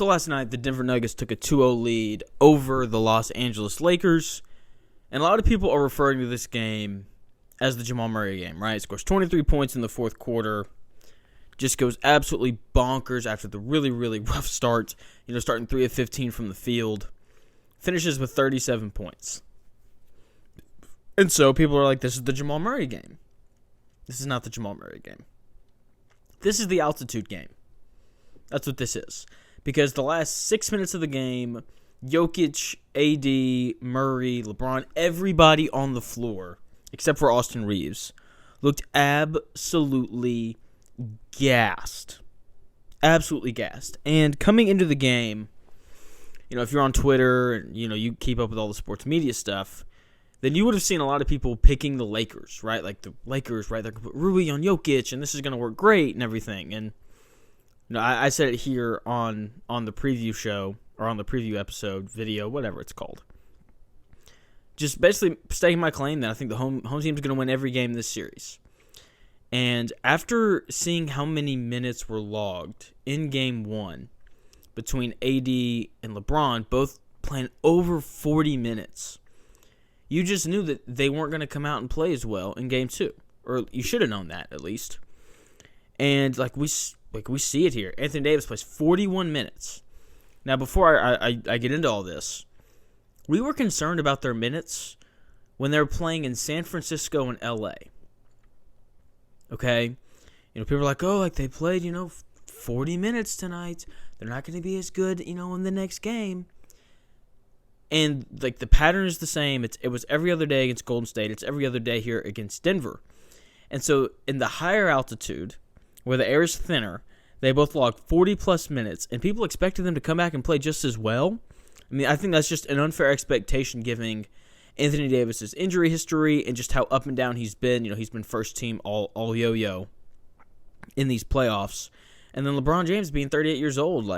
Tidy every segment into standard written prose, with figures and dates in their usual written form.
So last night, the Denver Nuggets took a 2-0 lead over the Los Angeles Lakers. And a lot of people are referring to this game as the Jamal Murray game, right? Scores 23 points in the fourth quarter. Just goes absolutely bonkers after the really, really rough start. Starting 3 of 15 from the field. Finishes with 37 points. And so people are like, this is the Jamal Murray game. This is not the Jamal Murray game. This is the altitude game. That's what this is. Because the last 6 minutes of the game, Jokic, AD, Murray, LeBron, everybody on the floor, except for Austin Reeves, looked absolutely gassed. Absolutely gassed. And coming into the game, if you're on Twitter and, you keep up with all the sports media stuff, then you would have seen a lot of people picking the Lakers, right? Like the Lakers, right? They're going to put Rui on Jokic, and this is going to work great and everything. And I said it here on the preview show, or on the preview episode, video, whatever it's called. Just basically stating my claim that I think the home team's going to win every game this series. And after seeing how many minutes were logged in Game 1 between AD and LeBron, both playing over 40 minutes, you just knew that they weren't going to come out and play as well in Game 2. Or you should have known that, at least. And we see it here. Anthony Davis plays 41 minutes. Now, before I get into all this, we were concerned about their minutes when they were playing in San Francisco and LA. Okay? People are like, they played, 40 minutes tonight. They're not going to be as good, in the next game. And, the pattern is the same. It was every other day against Golden State. It's every other day here against Denver. And so, in the higher altitude, where the air is thinner, they both logged 40-plus minutes, and people expected them to come back and play just as well. I think that's just an unfair expectation given Anthony Davis's injury history and just how up and down he's been. He's been first team all yo-yo in these playoffs. And then LeBron James being 38 years old,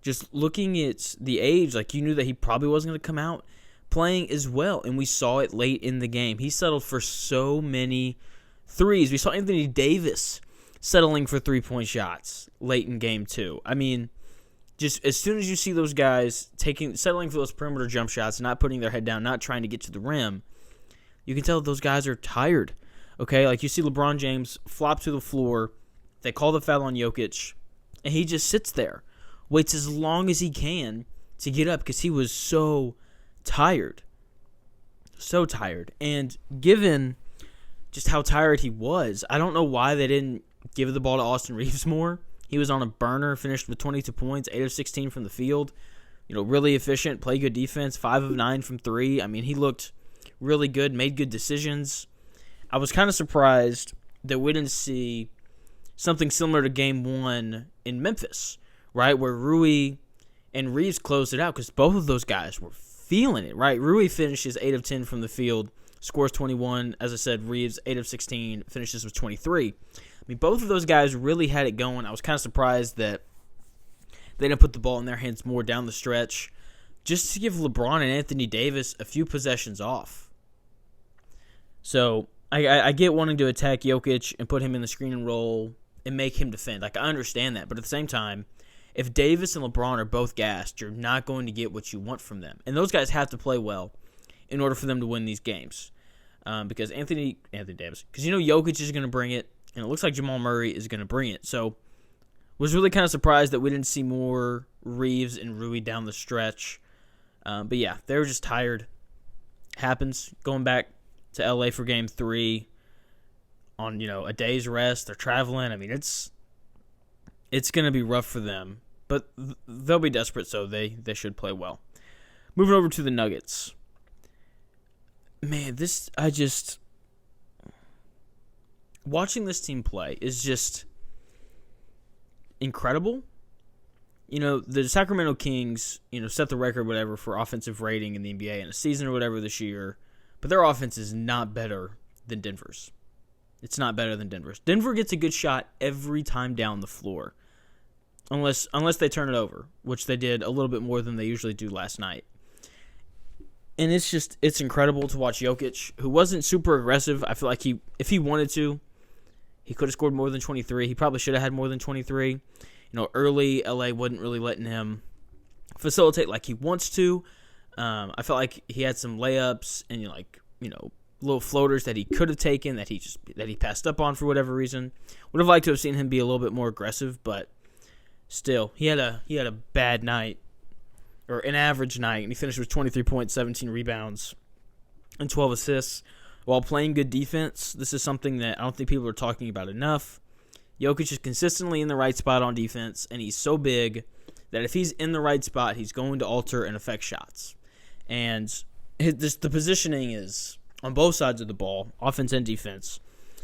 just looking at the age, you knew that he probably wasn't going to come out playing as well, and we saw it late in the game. He settled for so many threes. We saw Anthony Davis settling for three-point shots late in Game 2. Just as soon as you see those guys settling for those perimeter jump shots, not putting their head down, not trying to get to the rim, you can tell that those guys are tired. Okay, you see LeBron James flop to the floor, they call the foul on Jokic, and he just sits there, waits as long as he can to get up because he was so tired. So tired. And given just how tired he was, I don't know why they didn't give the ball to Austin Reeves more. He was on a burner, finished with 22 points, 8 of 16 from the field. Really efficient, played good defense, 5 of 9 from 3. He looked really good, made good decisions. I was kind of surprised that we didn't see something similar to Game 1 in Memphis, right, where Rui and Reeves closed it out because both of those guys were feeling it, right? Rui finishes 8 of 10 from the field, scores 21. As I said, Reeves, 8 of 16, finishes with 23. Both of those guys really had it going. I was kind of surprised that they didn't put the ball in their hands more down the stretch just to give LeBron and Anthony Davis a few possessions off. So I get wanting to attack Jokic and put him in the screen and roll and make him defend. I understand that. But at the same time, if Davis and LeBron are both gassed, you're not going to get what you want from them. And those guys have to play well in order for them to win these games. Because Anthony Davis, because Jokic is going to bring it. And it looks like Jamal Murray is going to bring it. So, was really kind of surprised that we didn't see more Reeves and Rui down the stretch. But yeah, they were just tired. Happens. Going back to LA for Game 3 on, a day's rest. They're traveling. It's going to be rough for them. But they'll be desperate, so they should play well. Moving over to the Nuggets. Man, watching this team play is just incredible. The Sacramento Kings, set the record, whatever, for offensive rating in the NBA in a season or whatever this year. But their offense is not better than Denver's. It's not better than Denver's. Denver gets a good shot every time down the floor. Unless they turn it over, which they did a little bit more than they usually do last night. And it's incredible to watch Jokic, who wasn't super aggressive. I feel like if he wanted to, he could have scored more than 23. He probably should have had more than 23. Early LA wasn't really letting him facilitate like he wants to. I felt like he had some layups and little floaters that he could have taken that he passed up on for whatever reason. Would have liked to have seen him be a little bit more aggressive, but still, he had a bad night, or an average night, and he finished with 23 points, 17 rebounds, and 12 assists while playing good defense. This is something that I don't think people are talking about enough. Jokic is consistently in the right spot on defense, and he's so big that if he's in the right spot, he's going to alter and affect shots. And the positioning is on both sides of the ball, offense and defense,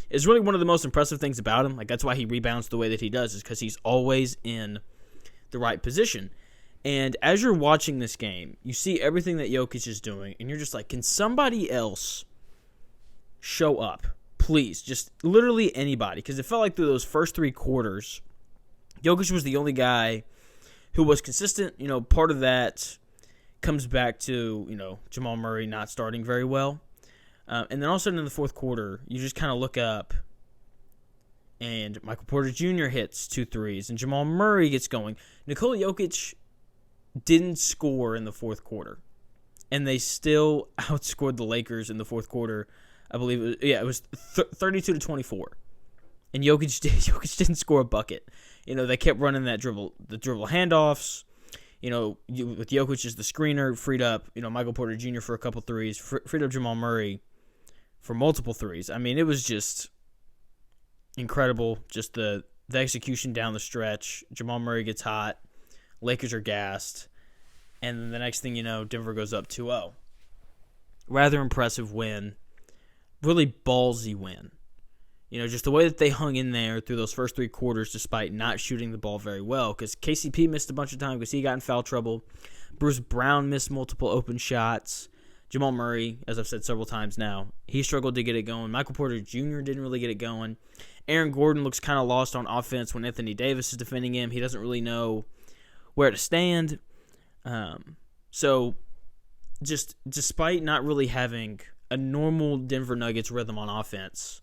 is really one of the most impressive things about him. Like, that's why he rebounds the way that he does, is because he's always in the right position. And as you're watching this game, you see everything that Jokic is doing, and you're just like, can somebody else show up? Please, just literally anybody. Because it felt like through those first 3 quarters, Jokic was the only guy who was consistent. Part of that comes back to, Jamal Murray not starting very well. And then all of a sudden in the fourth quarter, you just kind of look up, and Michael Porter Jr. hits 2 threes, and Jamal Murray gets going. Nikola Jokic didn't score in the fourth quarter, and they still outscored the Lakers in the fourth quarter. I believe it was 32-24, and Jokic didn't score a bucket. They kept running the dribble handoffs. With Jokic as the screener, freed up Michael Porter Jr. for a couple threes, freed up Jamal Murray for multiple threes. I mean, it was just incredible. Just the execution down the stretch. Jamal Murray gets hot. Lakers are gassed. And then the next thing you know, Denver goes up 2-0. Rather impressive win. Really ballsy win. Just the way that they hung in there through those first 3 quarters despite not shooting the ball very well. Because KCP missed a bunch of time because he got in foul trouble. Bruce Brown missed multiple open shots. Jamal Murray, as I've said several times now, he struggled to get it going. Michael Porter Jr. didn't really get it going. Aaron Gordon looks kind of lost on offense when Anthony Davis is defending him. He doesn't really know where to stand. So just despite not really having a normal Denver Nuggets rhythm on offense,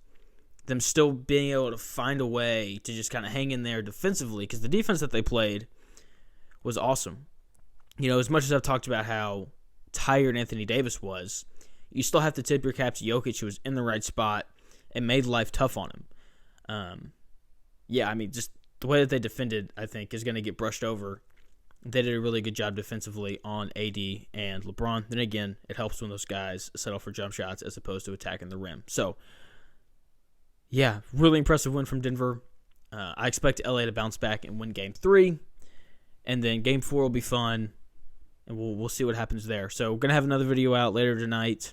them still being able to find a way to just kind of hang in there defensively, because the defense that they played was awesome. As much as I've talked about how tired Anthony Davis was, you still have to tip your cap to Jokic, who was in the right spot and made life tough on him. Just the way that they defended, I think, is going to get brushed over. They did a really good job defensively on AD and LeBron. Then again, it helps when those guys settle for jump shots as opposed to attacking the rim. So, yeah, really impressive win from Denver. I expect LA to bounce back and win Game 3. And then Game 4 will be fun. And we'll see what happens there. So we're going to have another video out later tonight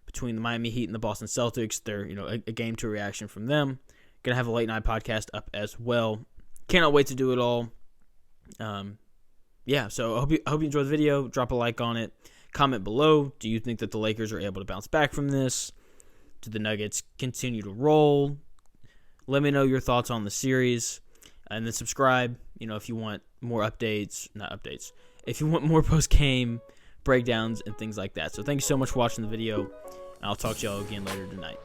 between the Miami Heat and the Boston Celtics. They're, a Game 2 reaction from them. Going to have a late night podcast up as well. Cannot wait to do it all. So I hope you enjoyed the video. Drop a like on it. Comment below. Do you think that the Lakers are able to bounce back from this? Do the Nuggets continue to roll? Let me know your thoughts on the series. And then subscribe, if you want more updates. Not updates. If you want more post-game breakdowns and things like that. So thank you so much for watching the video. And I'll talk to y'all again later tonight.